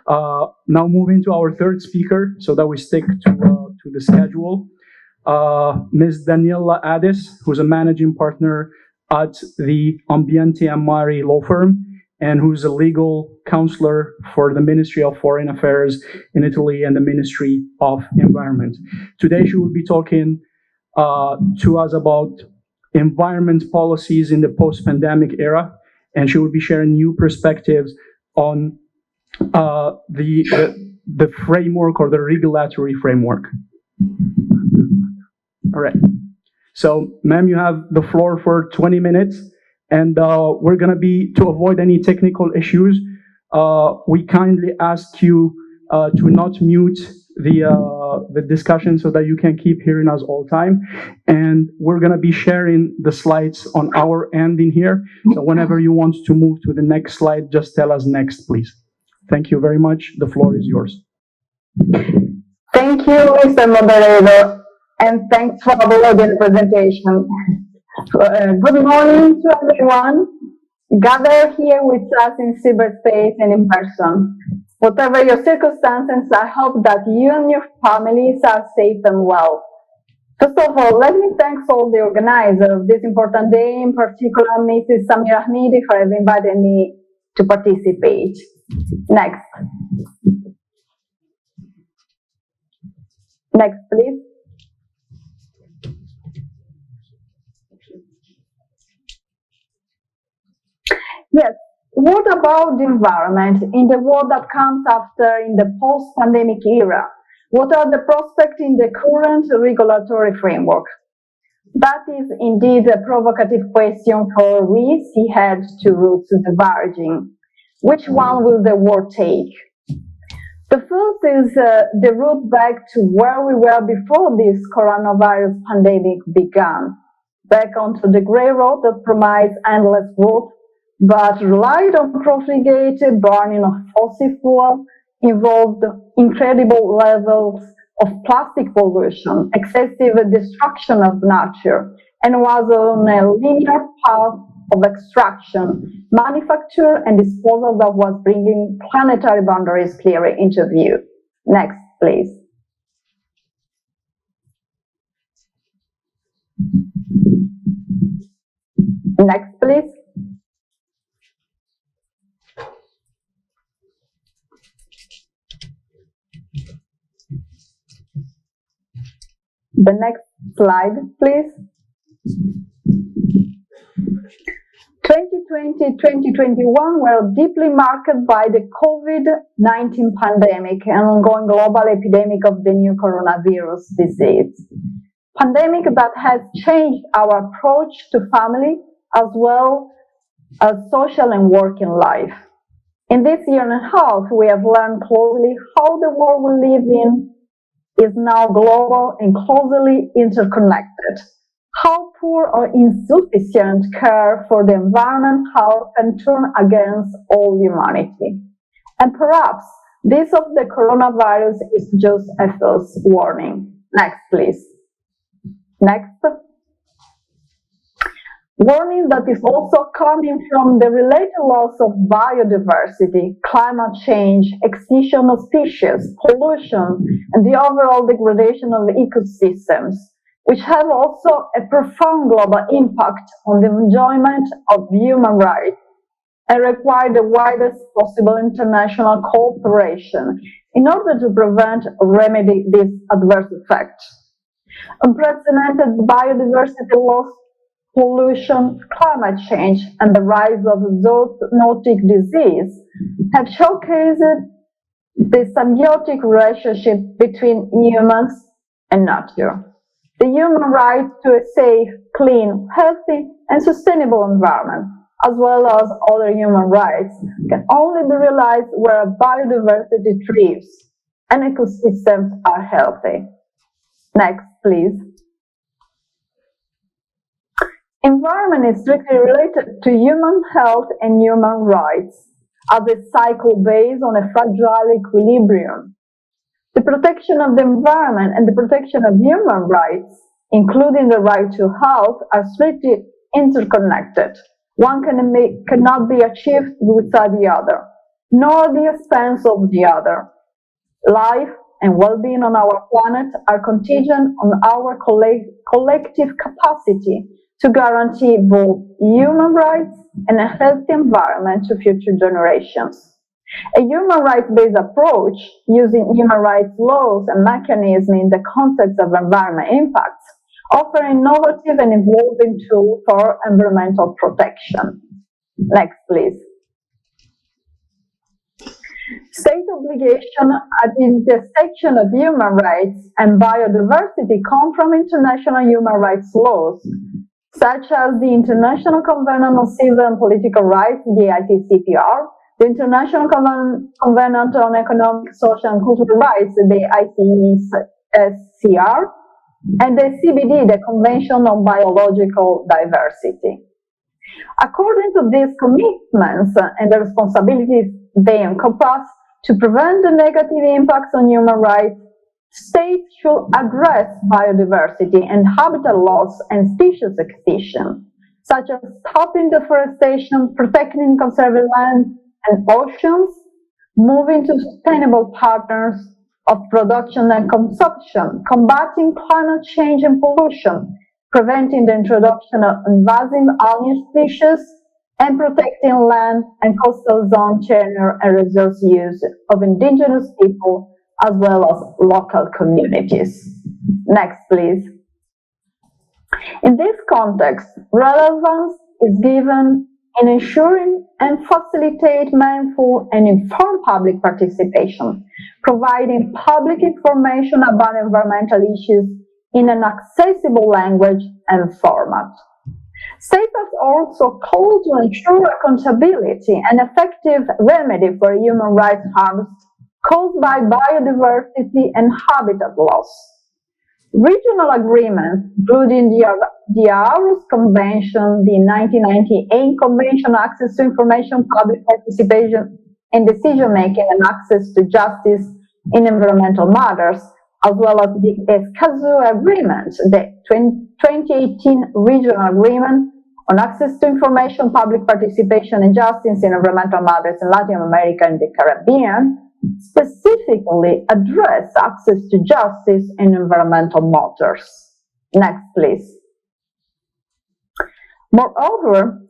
Now moving to our third speaker, so that we stick to the schedule. Ms. Daniela Addis, who's a managing partner at the Ambiente Amari law firm, and who's a legal counselor for the Ministry of Foreign Affairs in Italy and the Ministry of Environment. Today she will be talking to us about environment policies in the post-pandemic era, and she will be sharing new perspectives on the framework or the regulatory framework. All right. So, ma'am, you have the floor for 20 minutes, and we're going to to avoid any technical issues, we kindly ask you to not mute the discussion so that you can keep hearing us all the time. And we're going to be sharing the slides on our end in here. So whenever you want to move to the next slide, just tell us next, please. Thank you very much. The floor is yours. Thank you, Mr. Moderator, and thanks for uploading the presentation. Good morning to everyone gathered here with us in cyberspace and in person. Whatever your circumstances, I hope that you and your families are safe and well. First of all, let me thank all the organizers of this important day, in particular Mrs. Samira Hamidi, for having invited me to participate. Next. Next, please. Yes, what about the environment in the world that comes after in the post-pandemic era? What are the prospects in the current regulatory framework? That is indeed a provocative question, for we see ahead to routes diverging. Which one will the world take? The first is the route back to where we were before this coronavirus pandemic began, back onto the grey road that promised endless growth, but relied on profligate burning of fossil fuel, involved incredible levels of plastic pollution, excessive destruction of nature, and was on a linear path of extraction, manufacture, and disposal that was bringing planetary boundaries clearly into view. Next, please. Next, please. The next slide, please. 2020-2021 were deeply marked by the COVID-19 pandemic and ongoing global epidemic of the new coronavirus disease. Pandemic that has changed our approach to family as well as social and working life. In this year and a half, we have learned closely how the world we live in is now global and closely interconnected. How poor or insufficient care for the environment, health, and turn against all humanity. And perhaps this of the coronavirus is just a first warning. Next, please. Next. Warning that is also coming from the related loss of biodiversity, climate change, extinction of species, pollution, and the overall degradation of ecosystems, which have also a profound global impact on the enjoyment of human rights and require the widest possible international cooperation in order to prevent or remedy this adverse effect. Unprecedented biodiversity loss, pollution, climate change, and the rise of zoonotic disease have showcased the symbiotic relationship between humans and nature. The human right to a safe, clean, healthy, and sustainable environment, as well as other human rights, can only be realized where biodiversity thrives and ecosystems are healthy. Next, please. Environment is strictly related to human health and human rights as a cycle based on a fragile equilibrium. The protection of the environment and the protection of human rights, including the right to health, are strictly interconnected. One cannot be achieved without the other. nor the expense of the other. Life and well-being on our planet are contingent on our collective capacity to guarantee both human rights and a healthy environment to future generations. A human rights-based approach using human rights laws and mechanisms in the context of environment impacts offer an innovative and evolving tool for environmental protection. Next, please. State obligation at the intersection of human rights and biodiversity come from international human rights laws, such as the International Covenant on Civil and Political Rights, the ICCPR, the International Covenant on Economic, Social and Cultural Rights, the ICESCR, and the CBD, the Convention on Biological Diversity. According to these commitments and the responsibilities they encompass to prevent the negative impacts on human rights, states should address biodiversity and habitat loss and species extinction, such as stopping deforestation, protecting and conserving land and oceans, moving to sustainable patterns of production and consumption, combating climate change and pollution, preventing the introduction of invasive alien species, and protecting land and coastal zone tenure and resource use of indigenous people as well as local communities. Next, please. In this context, relevance is given in ensuring and facilitate mindful and informed public participation, providing public information about environmental issues in an accessible language and format. States are also called to ensure accountability and effective remedy for human rights harms caused by biodiversity and habitat loss. Regional agreements, including the Aarhus Convention, the 1998 Convention on Access to Information, Public Participation in Decision-Making and Access to Justice in Environmental Matters, as well as the Escazú Agreement, the 2018 Regional Agreement on Access to Information, Public Participation and Justice in Environmental Matters in Latin America and the Caribbean, specifically address access to justice in environmental matters. Next, please. Moreover,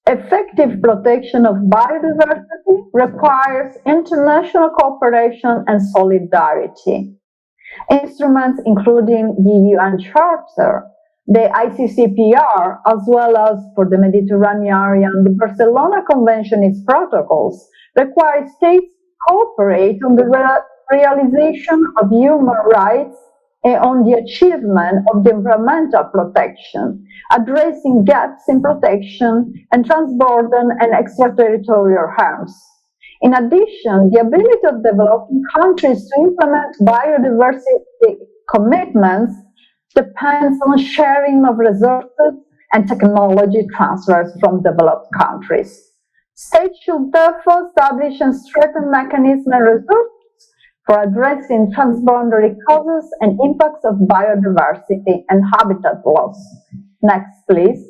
effective protection of biodiversity requires international cooperation and solidarity. Instruments including the UN Charter, the ICCPR, as well as for the Mediterranean area, the Barcelona Convention, its protocols, require states cooperate on the realization of human rights and on the achievement of the environmental protection, addressing gaps in protection and transborder and extraterritorial harms. In addition, the ability of developing countries to implement biodiversity commitments depends on sharing of resources and technology transfers from developed countries. States should therefore establish and strengthen mechanisms and resources for addressing transboundary causes and impacts of biodiversity and habitat loss. Next, please.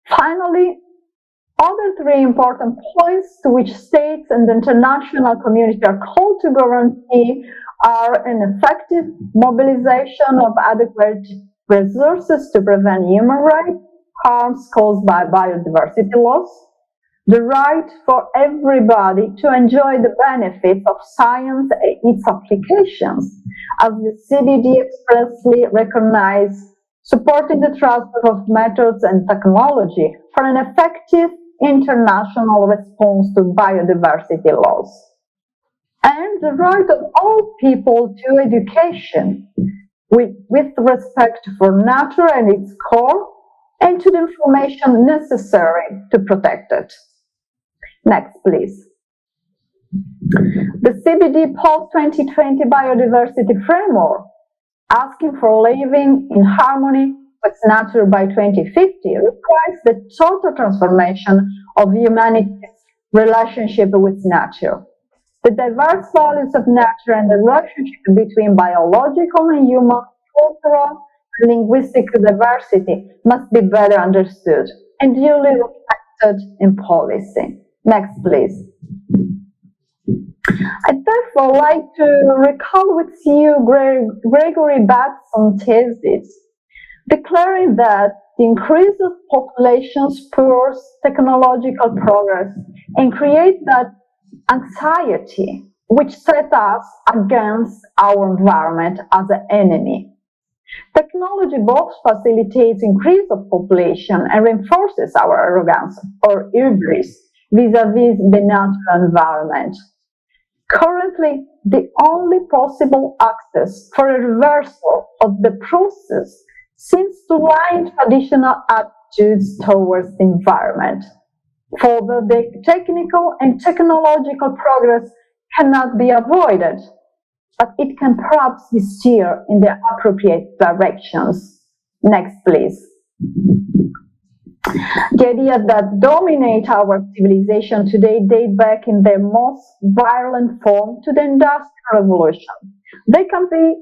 Finally, other three important points to which states and the international community are called to guarantee are an effective mobilization of adequate resources to prevent human rights harms caused by biodiversity loss, the right for everybody to enjoy the benefits of science and its applications, as the CBD expressly recognizes, supporting the transfer of methods and technology for an effective international response to biodiversity loss, and the right of all people to education with respect for nature and its core, and to the information necessary to protect it. Next, please. The CBD post-2020 biodiversity framework, asking for living in harmony with nature by 2050, requires the total transformation of humanity's relationship with nature. The diverse values of nature and the relationship between biological and human, cultural, and linguistic diversity must be better understood and duly reflected in policy. Next, please. I'd therefore like to recall with you Gregory Battson's thesis, declaring that the increase of population spurs technological progress and creates that anxiety which sets us against our environment as an enemy. Technology both facilitates increase of population and reinforces our arrogance or hubris vis-à-vis the natural environment. Currently, the only possible access for a reversal of the process seems to lie in traditional attitudes towards the environment. Further, the technical and technological progress cannot be avoided, but it can perhaps be steered in the appropriate directions. Next, please. The ideas that dominate our civilization today date back in their most violent form to the Industrial Revolution. They can be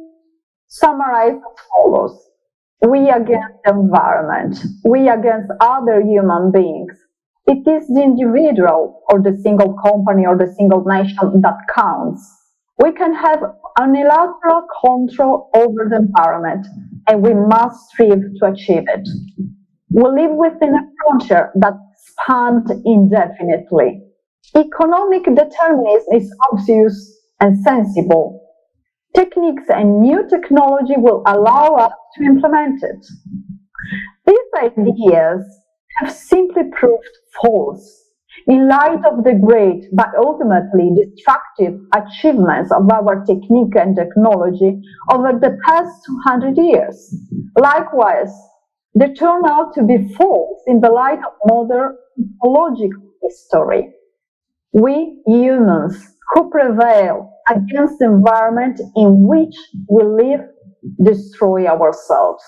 summarized as follows. We against the environment. We against other human beings. It is the individual or the single company or the single nation that counts. We can have unilateral control over the environment, and we must strive to achieve it. We live within a frontier that spans indefinitely. Economic determinism is obvious and sensible. Techniques and new technology will allow us to implement it. These ideas have simply proved false in light of the great but ultimately destructive achievements of our technique and technology over the past 200 years. Likewise, they turn out to be false in the light of modern ecological history. We humans who prevail against the environment in which we live destroy ourselves.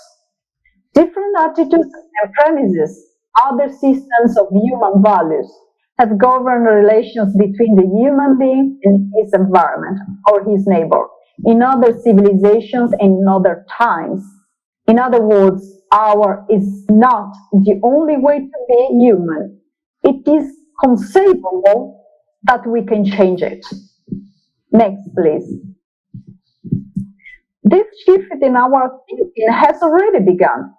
Different attitudes and premises, other systems of human values, have governed the relations between the human being and his environment or his neighbor in other civilizations and in other times. In other words, our is not the only way to be human. It is conceivable that we can change it. Next, please. This shift in our thinking has already begun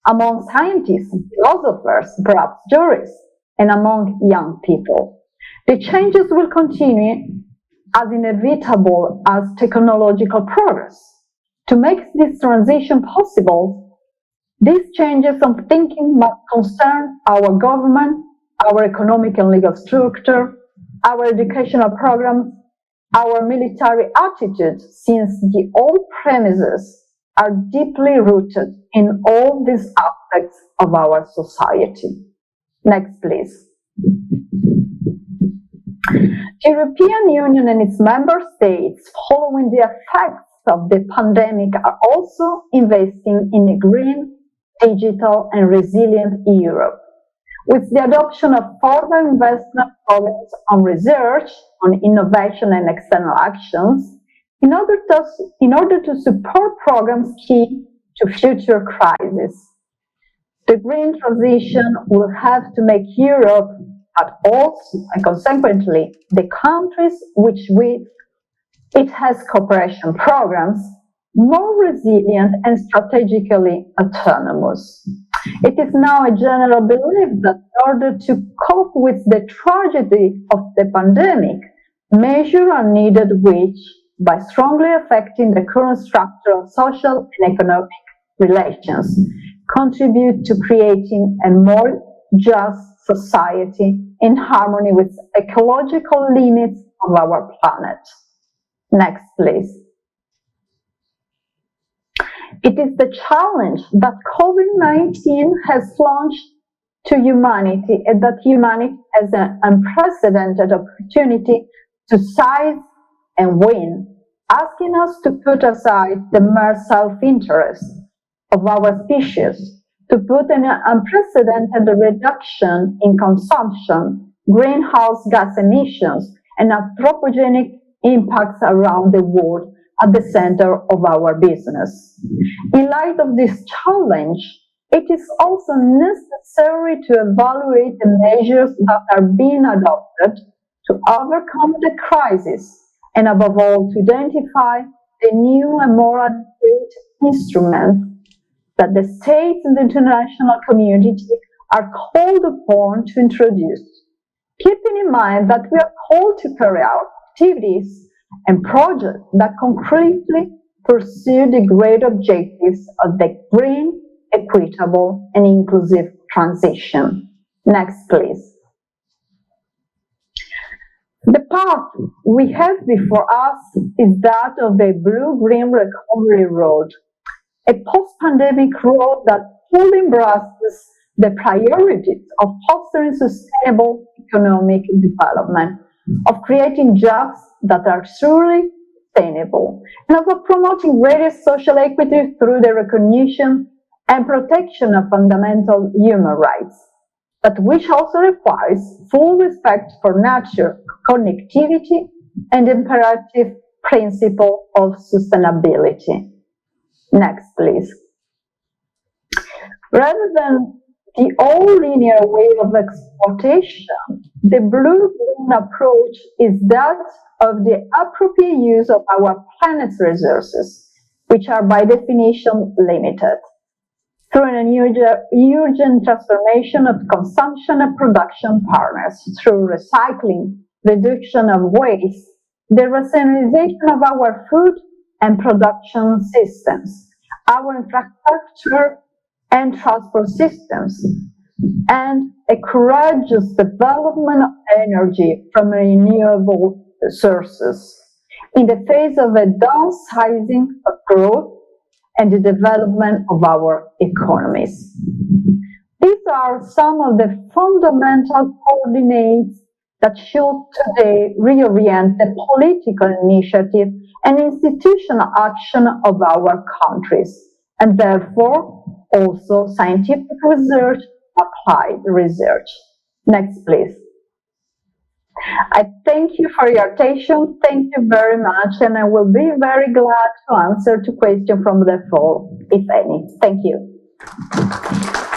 among scientists, philosophers, perhaps jurists, and among young people. The changes will continue as inevitable as technological progress. To make this transition possible, these changes of thinking must concern our government, our economic and legal structure, our educational programs, our military attitudes, since the old premises are deeply rooted in all these aspects of our society. Next, please. The European Union and its member states, following the effects of the pandemic, are also investing in a green, digital, and resilient Europe, with the adoption of further investment programs on research, on innovation and external actions, in order to support programs key to future crises. The green transition will have to make Europe, but also and consequently the countries with it has cooperation programs, more resilient and strategically autonomous. It is now a general belief that in order to cope with the tragedy of the pandemic, measures are needed which, by strongly affecting the current structure of social and economic relations, contribute to creating a more just society in harmony with ecological limits of our planet. Next, please. It is the challenge that COVID-19 has launched to humanity, and that humanity has an unprecedented opportunity to seize and win, asking us to put aside the mere self-interest of our species, to put an unprecedented reduction in consumption, greenhouse gas emissions, and anthropogenic impacts around the world at the center of our business. In light of this challenge, it is also necessary to evaluate the measures that are being adopted to overcome the crisis, and above all, to identify the new and more adequate instruments that the states and the international community are called upon to introduce, keeping in mind that we are called to carry out activities and projects that concretely pursue the great objectives of the green, equitable, and inclusive transition. Next, please. The path we have before us is that of a blue-green recovery road, a post-pandemic road that fully embraces the priorities of fostering sustainable economic development, of creating jobs that are truly sustainable, and of promoting greater social equity through the recognition and protection of fundamental human rights, but which also requires full respect for nature, connectivity, and the imperative principle of sustainability. Next, please. Rather than the all linear way of exploitation, the blue-green approach is that of the appropriate use of our planet's resources, which are by definition limited, through an urgent transformation of consumption and production partners, through recycling, reduction of waste, the rationalization of our food and production systems, our infrastructure and transport systems, and a courageous development of energy from renewable sources in the face of a downsizing of growth and the development of our economies. These are some of the fundamental coordinates that should today reorient the political initiative and institutional action of our countries, and therefore also scientific research, applied research. Next, please. I thank you for your attention. Thank you very much, and I will be very glad to answer to questions from the floor, if any. Thank you.